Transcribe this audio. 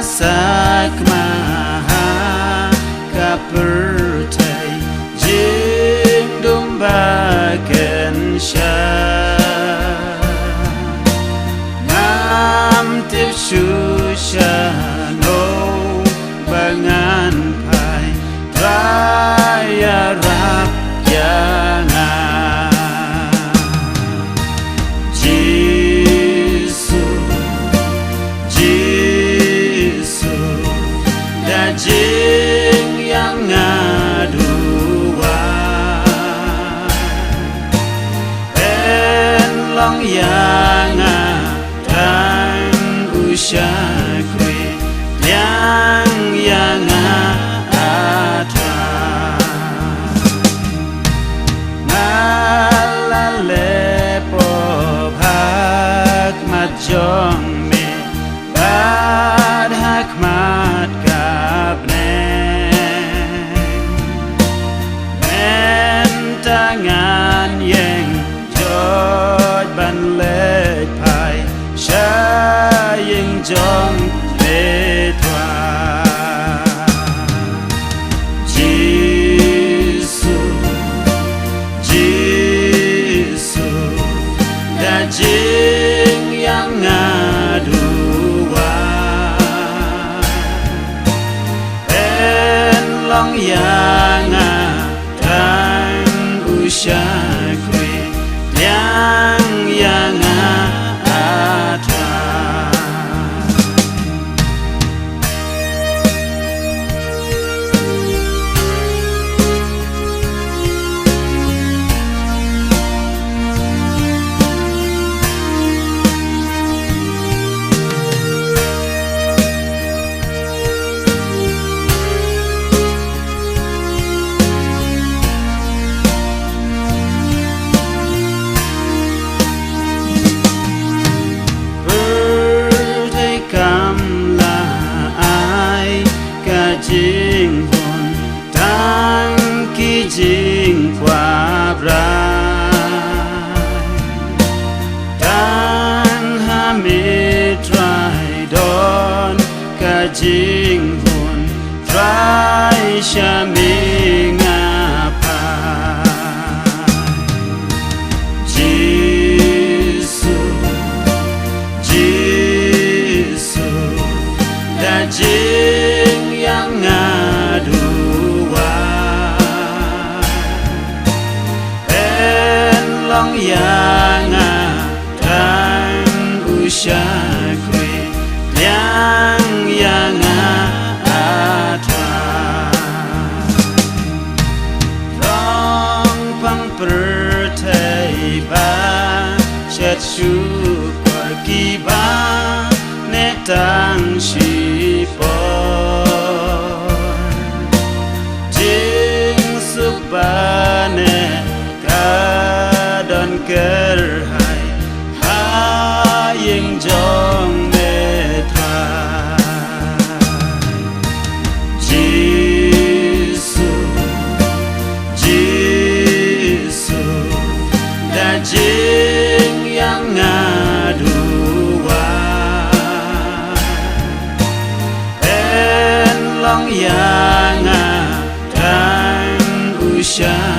sak maha kapertai jing dumbaken sha ngam tip shusha no bangan pai raya rap yana Jing yang ngadua en long yang dan usyakri yang atra ngalale po bhak majong me bad hak mat tangan yang jod ban lệ pai sha yang jong lệ thoa Jisu da jing yang ngadua en long yang syakri yang atra jing hồn tăng kỳ jing qua brai tăng ha mê trai đón cả jing hồn trai sha mê ngà pai Jisu da jing yang ngadua en long yang dan usyakri yang atra rong pang pertai ba chat syukur kiba netang bane kadon kerhai hayeng jong netra Jisu da jing yang ngadua en long yang dan usyakri